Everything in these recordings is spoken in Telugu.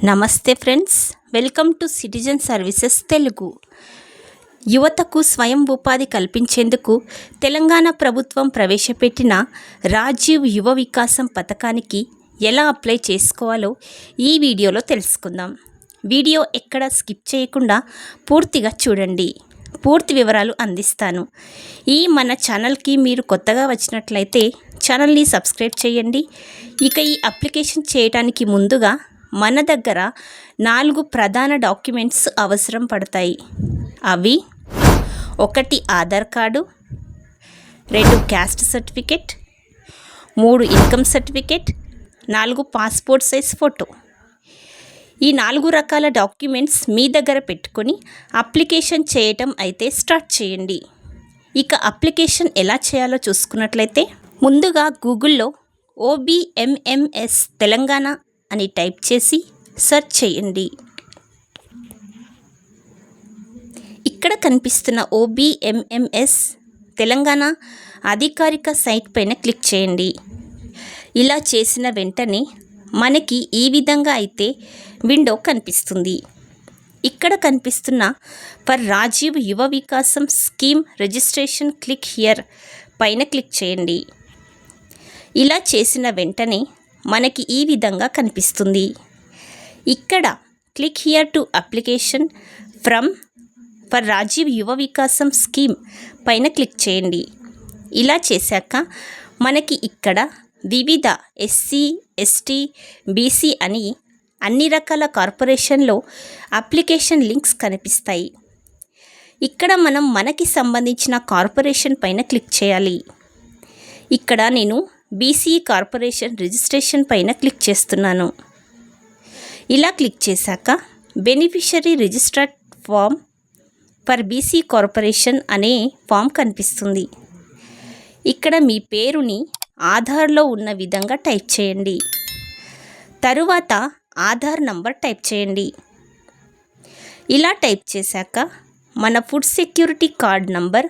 నమస్తే friends, welcome to citizen services Telugu. యువతకు స్వయం ఉపాధి కల్పించేందుకు తెలంగాణ ప్రభుత్వం ప్రవేశపెట్టిన రాజీవ్ యువ వికాసం పథకానికి ఎలా అప్లై చేసుకోవాలో ఈ వీడియోలో తెలుసుకుందాం. వీడియో ఎక్కడ స్కిప్ చేయకుండా పూర్తిగా చూడండి. పూర్తి వివరాలు అందిస్తాను. మన ఛానల్కి మీరు కొత్తగా వచ్చినట్లయితే ఛానల్ని సబ్స్క్రైబ్ చేయండి. ఈ అప్లికేషన్ చేయడానికి ముందుగా మన దగ్గర 4 ప్రధాన డాక్యుమెంట్స్ అవసరం పడతాయి. అవి 1 Aadhaar card, 2 caste certificate, 3 income certificate, 4 passport size photo. ఈ 4 రకాల డాక్యుమెంట్స్ మీ దగ్గర పెట్టుకొని అప్లికేషన్ చేయటం అయితే స్టార్ట్ చేయండి. అప్లికేషన్ ఎలా చేయాలో చూసుకున్నట్లయితే ముందుగా గూగుల్లో OBMMS తెలంగాణ అని టైప్ చేసి సెర్చ్ చేయండి. ఇక్కడ కనిపిస్తున్న OBMMS తెలంగాణ అధికారిక సైట్ పైన క్లిక్ చేయండి. ఇలా చేసిన వెంటనే మనకి ఈ విధంగా అయితే విండో కనిపిస్తుంది. ఇక్కడ కనిపిస్తున్న for Rajiv Yuva Vikasam scheme registration click here పైన క్లిక్ చేయండి. ఇలా చేసిన వెంటనే మనకి ఈ విధంగా కనిపిస్తుంది. ఇక్కడ click here to application form for Rajiv Yuva Vikasam scheme పైన క్లిక్ చేయండి. ఇలా చేశాక మనకి ఇక్కడ వివిధ SC, ST, BC అని అన్ని రకాల కార్పొరేషన్లో అప్లికేషన్ లింక్స్ కనిపిస్తాయి. ఇక్కడ మనం మనకి సంబంధించిన కార్పొరేషన్ పైన క్లిక్ చేయాలి. ఇక్కడ నేను BC కార్పొరేషన్ రిజిస్ట్రేషన్ పైన క్లిక్ చేస్తున్నాను. ఇలా క్లిక్ చేశాక beneficiary registered form for BC corporation అనే ఫామ్ కనిపిస్తుంది. ఇక్కడ మీ పేరుని ఆధార్లో ఉన్న విధంగా టైప్ చేయండి. తరువాత ఆధార్ నంబర్ టైప్ చేయండి. ఇలా టైప్ చేశాక మన ఫుడ్ సెక్యూరిటీ కార్డ్ నంబర్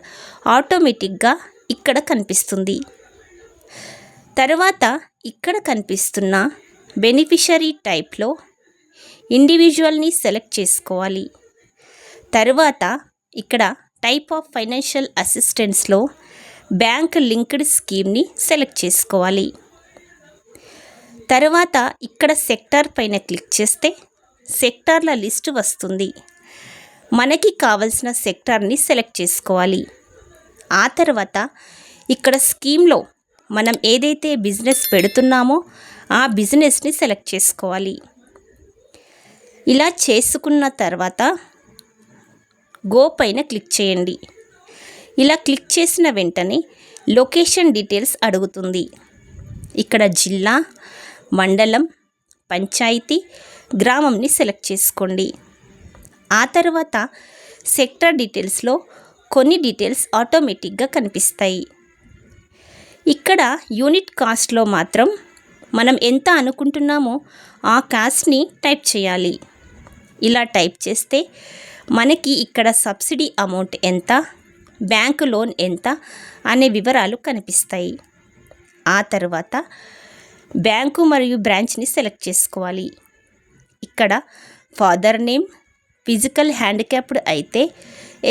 ఆటోమేటిక్గా ఇక్కడ కనిపిస్తుంది. తర్వాత ఇక్కడ కనిపిస్తున్న బెనిఫిషరీ టైప్లో ఇండివిజువల్ని సెలెక్ట్ చేసుకోవాలి. తర్వాత ఇక్కడ టైప్ ఆఫ్ ఫైనాన్షియల్ అసిస్టెన్స్లో బ్యాంక్ లింక్డ్ స్కీమ్ని సెలెక్ట్ చేసుకోవాలి. తర్వాత ఇక్కడ సెక్టార్ పైన క్లిక్ చేస్తే సెక్టార్ల లిస్ట్ వస్తుంది. మనకి కావలసిన సెక్టార్ని సెలెక్ట్ చేసుకోవాలి. ఆ తర్వాత ఇక్కడ స్కీమ్లో మనం ఏదైతే బిజినెస్ పెడుతున్నామో ఆ బిజినెస్ని సెలెక్ట్ చేసుకోవాలి. ఇలా చేసుకున్న తర్వాత గో పైన క్లిక్ చేయండి. ఇలా క్లిక్ చేసిన వెంటనే లొకేషన్ డీటెయిల్స్ అడుగుతుంది. ఇక్కడ జిల్లా, మండలం, పంచాయతీ, గ్రామంని సెలెక్ట్ చేసుకోండి. ఆ తర్వాత సెక్టార్ డీటెయిల్స్లో కొన్ని డీటెయిల్స్ ఆటోమేటిక్గా కనిపిస్తాయి. ఇక్కడ యూనిట్ కాస్ట్లో మాత్రం మనం ఎంత అనుకుంటున్నామో ఆ కాస్ట్ని టైప్ చేయాలి. ఇలా టైప్ చేస్తే మనకి ఇక్కడ సబ్సిడీ అమౌంట్ ఎంత, బ్యాంకు లోన్ ఎంత అనే వివరాలు కనిపిస్తాయి. ఆ తర్వాత బ్యాంకు మరియు బ్రాంచ్ని సెలెక్ట్ చేసుకోవాలి. ఇక్కడ ఫాదర్ నేమ్, ఫిజికల్ హ్యాండిక్యాప్డ్ అయితే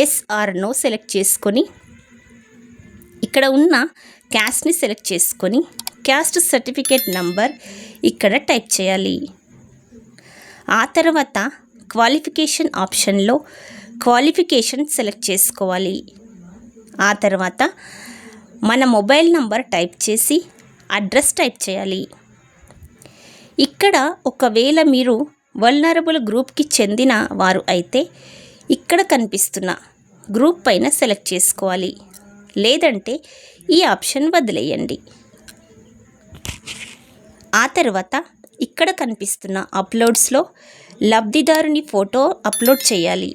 ఎస్ ఆర్ నో సెలెక్ట్ చేసుకొని ఇక్కడ ఉన్న క్యాస్ట్ని సెలెక్ట్ చేసుకొని క్యాస్ట్ సర్టిఫికేట్ నంబర్ ఇక్కడ టైప్ చేయాలి. ఆ తర్వాత క్వాలిఫికేషన్ ఆప్షన్లో క్వాలిఫికేషన్ సెలెక్ట్ చేసుకోవాలి. ఆ తర్వాత మన మొబైల్ నంబర్ టైప్ చేసి అడ్రస్ టైప్ చేయాలి. ఇక్కడ ఒకవేళ మీరు వల్నరబుల్ గ్రూప్కి చెందిన వారు అయితే ఇక్కడ కనిపిస్తున్న గ్రూప్ పైన సెలెక్ట్ చేసుకోవాలి. లేదంటే ఈ ఆప్షన్ వదిలేయండి. ఆ తర్వాత ఇక్కడ కనిపిస్తున్న అప్లోడ్స్లో లబ్ధిదారుని ఫోటో అప్లోడ్ చేయాలి.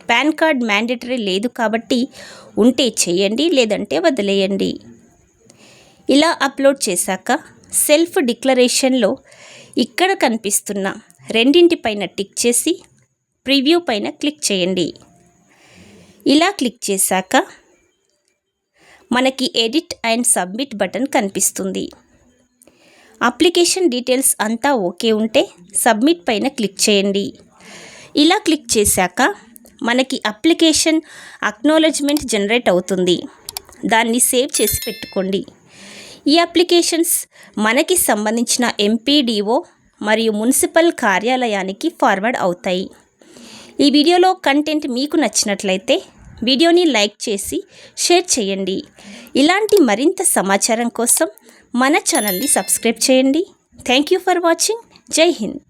పాన్ కార్డ్ మ్యాండేటరీ లేదు కాబట్టి ఉంటే చేయండి, లేదంటే వదిలేయండి. ఇలా అప్లోడ్ చేశాక సెల్ఫ్ డిక్లరేషన్లో ఇక్కడ కనిపిస్తున్న రెండింటిపైన టిక్ చేసి ప్రివ్యూ పైన క్లిక్ చేయండి. ఇలా క్లిక్ చేశాక మనకి ఎడిట్ అండ్ సబ్మిట్ బటన్ కనిపిస్తుంది. అప్లికేషన్ డీటెయిల్స్ అంతా ఓకే ఉంటే సబ్మిట్ పైన క్లిక్ చేయండి. ఇలా క్లిక్ చేశాక మనకి అప్లికేషన్ అక్నాలెడ్జ్మెంట్ జనరేట్ అవుతుంది. దాన్ని సేవ్ చేసి పెట్టుకోండి. ఈ అప్లికేషన్స్ మనకి సంబంధించిన ఎంపీడీఓ మరియు మున్సిపల్ కార్యాలయానికి ఫార్వర్డ్ అవుతాయి. ఈ వీడియోలో కంటెంట్ మీకు నచ్చినట్లయితే వీడియోని లైక్ చేసి షేర్ చేయండి. ఇలాంటి మరింత సమాచారం కోసం మన ఛానల్ని సబ్స్క్రైబ్ చేయండి. Thank you for watching. జై హింద్.